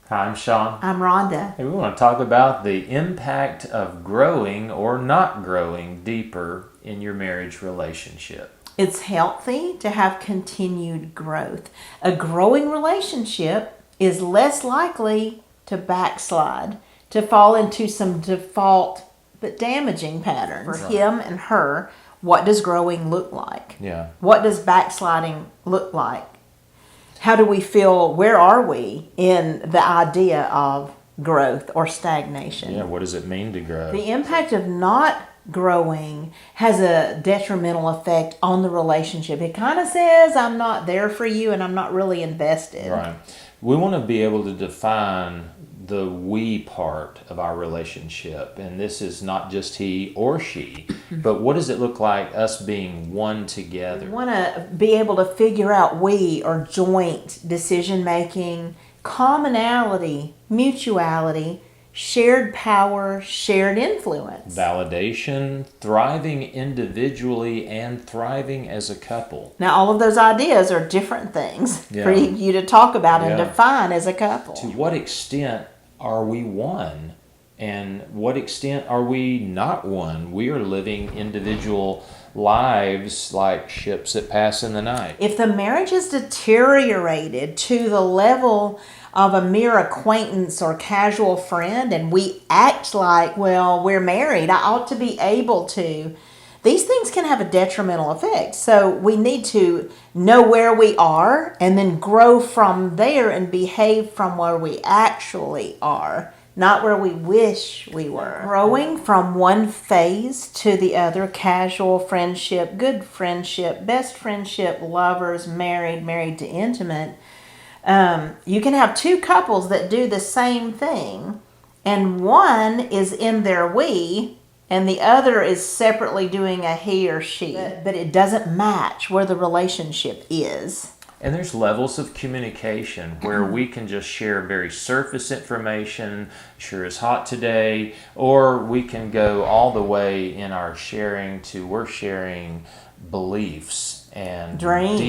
Hi, I'm Sean. I'm Rhonda. And we want to talk about the impact of growing or not growing deeper in your marriage relationship. It's healthy to have continued growth. A growing relationship is less likely to backslide, to fall into some default but damaging patterns. For him and her, what does growing look like? Yeah. What does backsliding look like? How do we feel? Where are we in the idea of growth or stagnation? Yeah, what does it mean to grow? The impact of not growing has a detrimental effect on the relationship. It kind of says, I'm not there for you and I'm not really invested. Right. We want to be able to define the we part of our relationship. And this is not just he or she, but what does it look like us being one together? We want to be able to figure out we or joint decision making, commonality, mutuality, shared power, shared influence. Validation, thriving individually and thriving as a couple. Now, all of those ideas are different things for you to talk about and define as a couple. To what extent are we one? And what extent are we not one? We are living individual lives like ships that pass in the night. If the marriage is deteriorated to the level of a mere acquaintance or casual friend and we act like, well, we're married, I ought to be able to, these things can have a detrimental effect. So we need to know where we are and then grow from there and behave from where we actually are, not where we wish we were. Growing from one phase to the other, casual friendship, good friendship, best friendship, lovers, married to intimate. You can have two couples that do the same thing, and one is in their we, and the other is separately doing a he or she. But it doesn't match where the relationship is. And there's levels of communication where we can just share very surface information, sure is hot today, or we can go all the way in our sharing to we're sharing beliefs and dreams.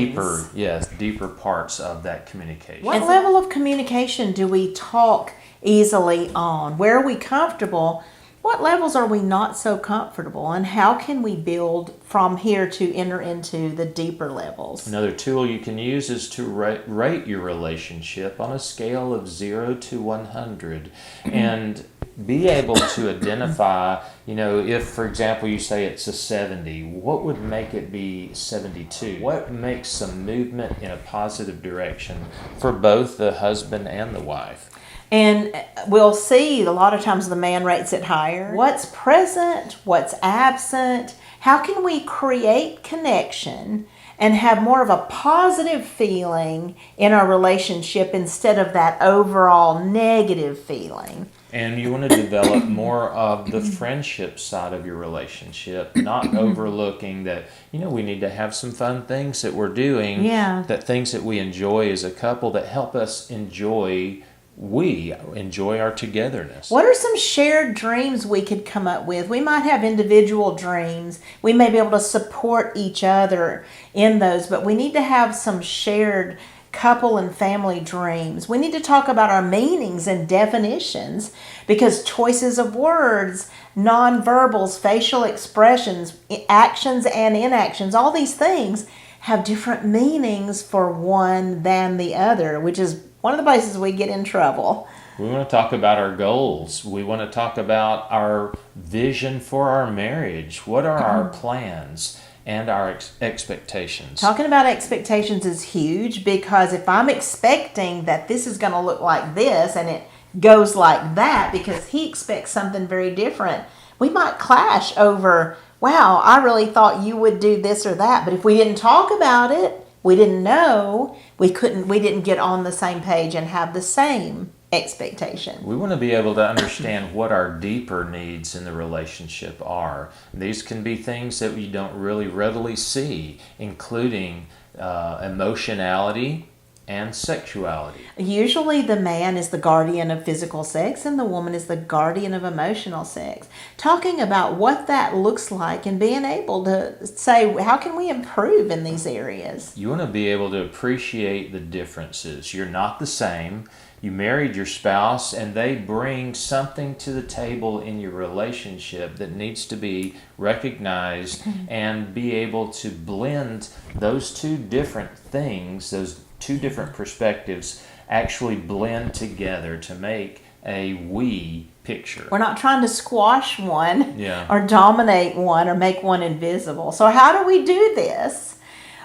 deeper parts of that communication. What level of communication do we talk easily on? Where are we comfortable? What levels are we not so comfortable? And how can we build from here to enter into the deeper levels? Another tool you can use is to rate your relationship on a scale of 0 to 100 and be able to identify, if, for example, you say it's a 70, what would make it be 72? What makes some movement in a positive direction for both the husband and the wife? And we'll see a lot of times the man rates it higher. What's present? What's absent? How can we create connection and have more of a positive feeling in our relationship instead of that overall negative feeling? And you want to develop more of the friendship side of your relationship, not overlooking that, we need to have some fun things that we're doing, that things that we enjoy as a couple that help us enjoy our togetherness. What are some shared dreams we could come up with? We might have individual dreams. We may be able to support each other in those, but we need to have some shared couple and family dreams. We need to talk about our meanings and definitions because choices of words, nonverbals, facial expressions, actions and inactions, all these things have different meanings for one than the other, which is one of the places we get in trouble. We want to talk about our goals. We want to talk about our vision for our marriage. What are our plans and our expectations? Talking about expectations is huge because if I'm expecting that this is going to look like this and it goes like that because he expects something very different, we might clash over, wow, I really thought you would do this or that. But if we didn't talk about it, we didn't know, we didn't get on the same page and have the same expectation. We want to be able to understand what our deeper needs in the relationship are. These can be things that we don't really readily see, including emotionality and sexuality. Usually the man is the guardian of physical sex and the woman is the guardian of emotional sex. Talking about what that looks like and being able to say, how can we improve in these areas? You want to be able to appreciate the differences. You're not the same. you married your spouse and they bring something to the table in your relationship that needs to be recognized and be able to blend those two different things, those two different perspectives actually blend together to make a we picture. We're not trying to squash one Yeah. or dominate one or make one invisible. So how do we do this?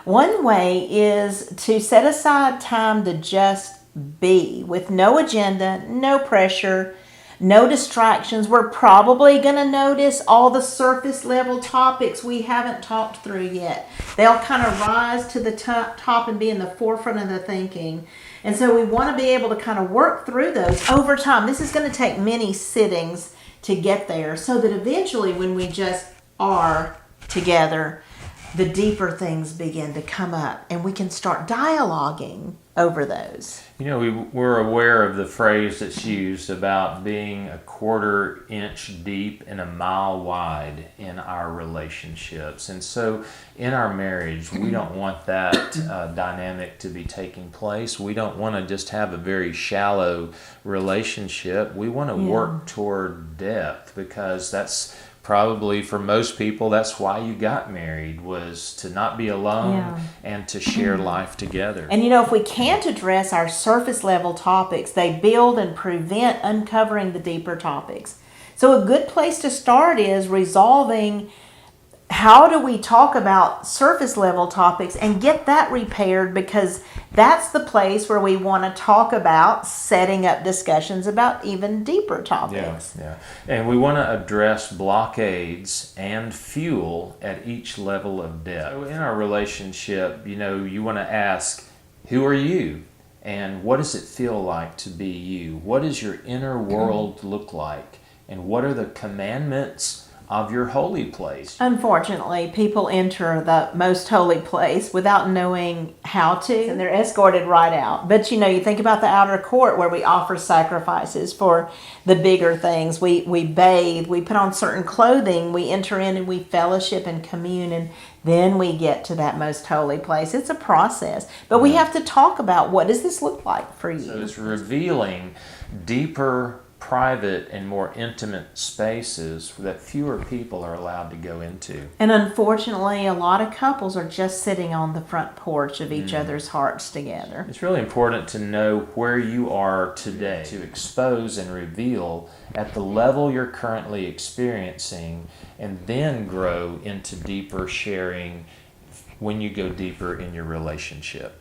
One way is to set aside time to just be with no agenda, no pressure, no distractions. We're probably going to notice all the surface level topics we haven't talked through yet. They'll kind of rise to the top and be in the forefront of the thinking. And so we want to be able to kind of work through those over time. This is going to take many sittings to get there, so that eventually when we just are together, the deeper things begin to come up and we can start dialoguing over those. You know, we're aware of the phrase that's used about being a quarter inch deep and a mile wide in our relationships. And so in our marriage, we don't want that dynamic to be taking place. We don't want to just have a very shallow relationship. We want to work toward depth, because that's probably for most people, that's why you got married, was to not be alone and to share life together. And you know, if we can't address our surface level topics, they build and prevent uncovering the deeper topics. So a good place to start is resolving how do we talk about surface level topics and get that repaired, because that's the place where we want to talk about setting up discussions about even deeper topics. Yeah. And we want to address blockades and fuel at each level of depth. So in our relationship, you know, you want to ask, who are you? And what does it feel like to be you? What does your inner world look like? And what are the commandments of your holy place? Unfortunately, people enter the most holy place without knowing how to, and they're escorted right out. But you know, you think about the outer court where we offer sacrifices for the bigger things. We bathe, we put on certain clothing, we enter in and we fellowship and commune, and then we get to that most holy place. It's a process, but we have to talk about, what does this look like for you? So it's revealing deeper, private and more intimate spaces that fewer people are allowed to go into. And unfortunately, a lot of couples are just sitting on the front porch of each other's hearts together. It's really important to know where you are today, to expose and reveal at the level you're currently experiencing, and then grow into deeper sharing when you go deeper in your relationship.